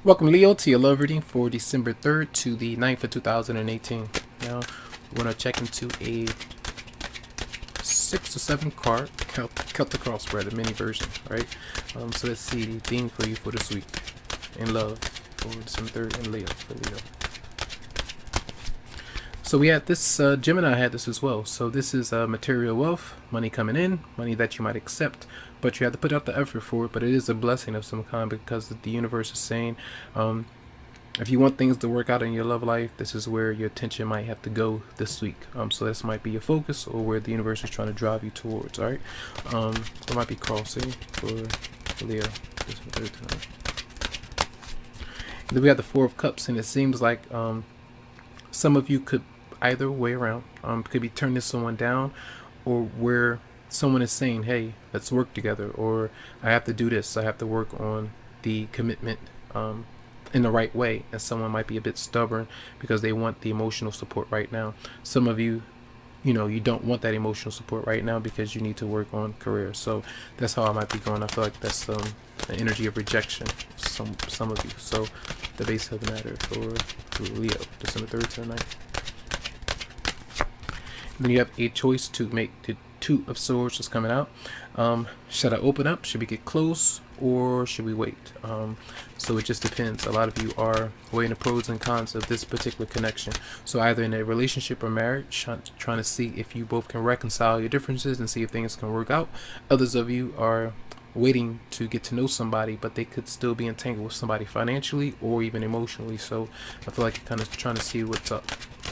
Welcome, Leo, to your love reading for December 3rd to the 9th of 2018. Now, we're going to check into a 6 or 7 card Celtic cross spread, a mini version, right? So let's see the theme for you for this week in love for December 3rd and Leo for Leo. So we had this, Gemini had this as well. So this is material wealth, money coming in, money that you might accept, but you have to put out the effort for it. But it is a blessing of some kind because the universe is saying, if you want things to work out in your love life, this is where your attention might have to go this week. So this might be your focus or where the universe is trying to drive you towards, all right? There might be crossing for Leo. Then we have the Four of Cups, and it seems like some of you could either way around. Could be turning someone down, or where someone is saying, hey, let's work together, or I have to do this, I have to work on the commitment in the right way, and someone might be a bit stubborn because they want the emotional support right now. Some of you, you don't want that emotional support right now because you need to work on career. So that's how I might be going. I feel like that's an energy of rejection, some of you. So the base of the matter for Leo, December 3rd to the 9th. Then you have a choice to make. The Two of Swords is coming out. Should I open up? Should we get close? Or should we wait? So it just depends. A lot of you are weighing the pros and cons of this particular connection. So either in a relationship or marriage, trying to see if you both can reconcile your differences and see if things can work out. Others of you are waiting to get to know somebody, but they could still be entangled with somebody financially or even emotionally. So I feel like you're kind of trying to see what's up.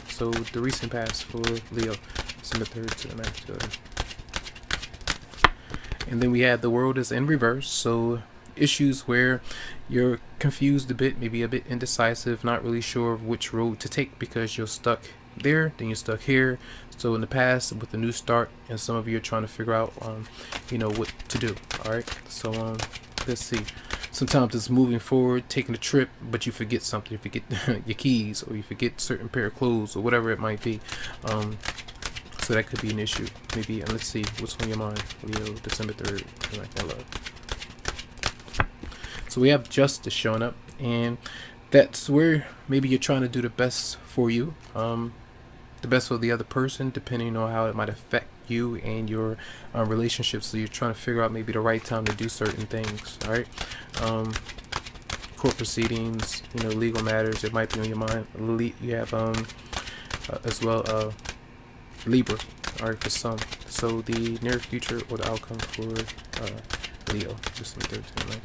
So the recent past for Leo, December 3rd to the 9th. And then we had the World is in reverse. So issues where you're confused a bit, maybe a bit indecisive, not really sure of which road to take because you're stuck there, then you're stuck here. So in the past, with the new start, and some of you are trying to figure out, what to do. All right. So let's see. Sometimes it's moving forward, taking a trip, but you forget something. You forget your keys, or you forget certain pair of clothes, or whatever it might be. So that could be an issue. Maybe, and let's see what's on your mind, Leo, December 3rd. So we have justice showing up, and that's where maybe you're trying to do the best for you, the best for the other person, depending on how it might affect you and your relationships. So you're trying to figure out maybe the right time to do certain things. All right. Court proceedings, legal matters. It might be on your mind. You have as well. Libra, all right, for some. So the near future or the outcome for Leo, just in the 13th.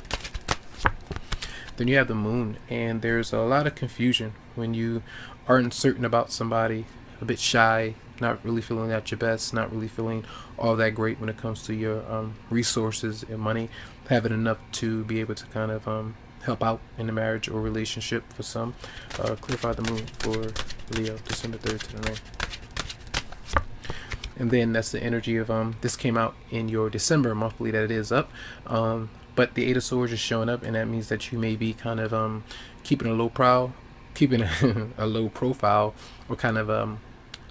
Then you have the Moon, and there's a lot of confusion when you are uncertain about somebody, a bit shy, not really feeling at your best, not really feeling all that great when it comes to your resources and money, having enough to be able to kind of help out in the marriage or relationship for some. Clarify the Moon for Leo, December 3rd to the 9th. And then that's the energy of this came out in your December monthly that it is up, but the Eight of Swords is showing up, and that means that you may be kind of keeping a low a low profile, or kind of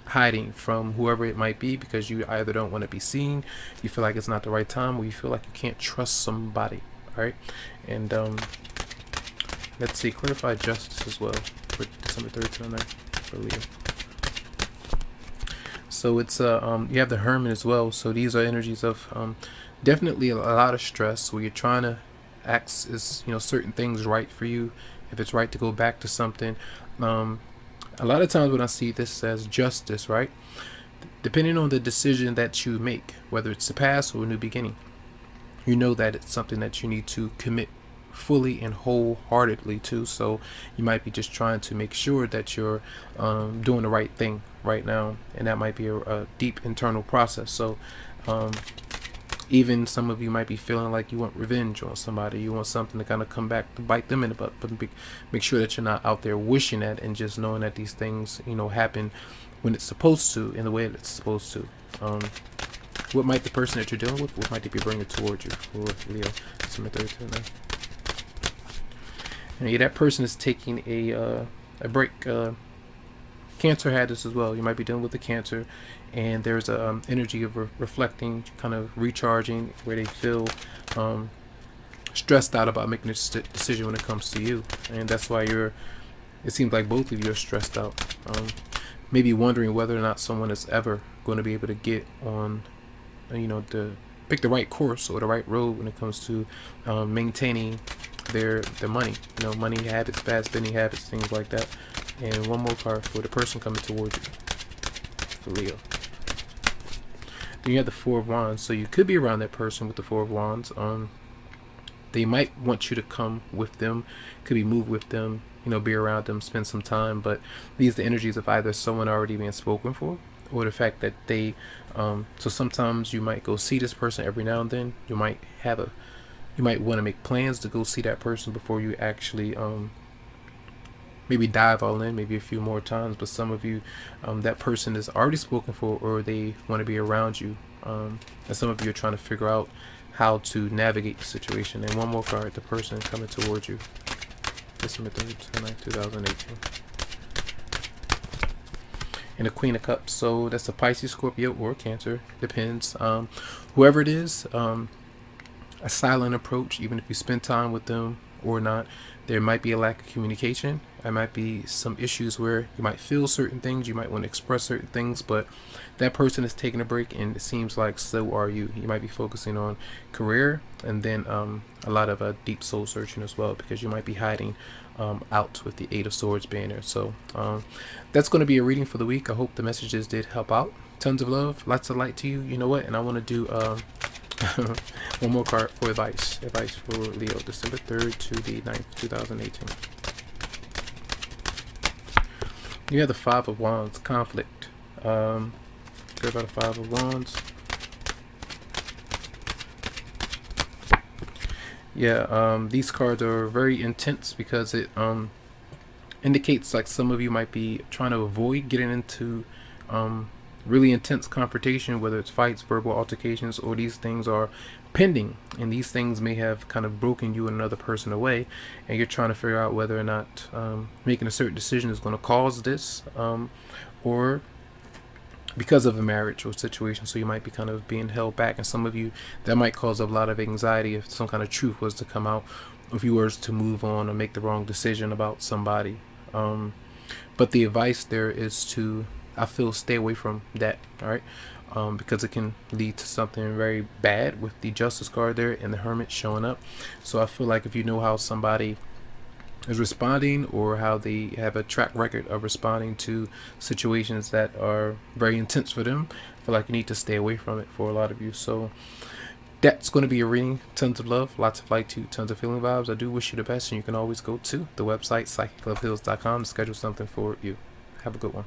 hiding from whoever it might be because you either don't want to be seen, you feel like it's not the right time, or you feel like you can't trust somebody. All right. And let's see, clarify justice as well for December 3rd to the 9th for Leo. So it's you have the Hermit as well. So these are energies of definitely a lot of stress where you're trying to act is certain things right for you, if it's right to go back to something. A lot of times when I see this as justice, right, depending on the decision that you make, whether it's the past or a new beginning, that it's something that you need to commit fully and wholeheartedly to. So you might be just trying to make sure that you're doing the right thing right now, and that might be a deep internal process. So even some of you might be feeling like you want revenge on somebody, you want something to kind of come back to bite them in the butt, but make sure that you're not out there wishing that, and just knowing that these things happen when it's supposed to, in the way that it's supposed to. What might the person that you're dealing with, what might they be bringing towards you for Leo, December 3rd to the 9th? And yeah, that person is taking a break. Cancer had this as well. You might be dealing with the Cancer, and there's a energy of reflecting, kind of recharging, where they feel stressed out about making a decision when it comes to you, and that's why it seems like both of you are stressed out. Maybe wondering whether or not someone is ever going to be able to get on, to pick the right course or the right road when it comes to maintaining their money. Money habits, bad spending habits, things like that. And one more card for the person coming towards you, for Leo. Then you have the Four of Wands, so you could be around that person with the Four of Wands. They might want you to come with them, could be move with them, be around them, spend some time. But these are the energies of either someone already being spoken for, or the fact that they so sometimes you might go see this person every now and then. You might want to make plans to go see that person before you actually maybe dive all in, maybe a few more times. But some of you, that person is already spoken for, or they want to be around you, and some of you are trying to figure out how to navigate the situation. And one more card, the person coming towards you, December 3rd to 9th, 2018. And the Queen of Cups, so that's a Pisces, Scorpio, or Cancer, depends. Whoever it is, a silent approach, even if you spend time with them or not. There might be a lack of communication. There might be some issues where you might feel certain things, you might want to express certain things, but that person is taking a break, and it seems like so are you. You might be focusing on career, and then a lot of deep soul searching as well, because you might be hiding out with the Eight of Swords being there. So that's going to be a reading for the week. I hope the messages did help out. Tons of love, lots of light to you. You know what? And I want to do one more card for advice for Leo, December 3rd to the 9th, 2018. You have the Five of Wands, conflict. About the Five of Wands. Yeah, these cards are very intense because it indicates like some of you might be trying to avoid getting into really intense confrontation, whether it's fights, verbal altercations, or these things are pending, and these things may have kind of broken you and another person away, and you're trying to figure out whether or not making a certain decision is going to cause this, or because of a marriage or situation. So you might be kind of being held back, and some of you, that might cause a lot of anxiety if some kind of truth was to come out, if you were to move on or make the wrong decision about somebody. But the advice there is to, I feel, stay away from that, all right? Because it can lead to something very bad with the Justice card there and the Hermit showing up. So I feel like if you know how somebody is responding, or how they have a track record of responding to situations that are very intense for them, I feel like you need to stay away from it for a lot of you. So that's going to be a reading. Tons of love, lots of light to you, tons of feeling vibes. I do wish you the best, and you can always go to the website psychicloveheals.com to schedule something for you. Have a good one.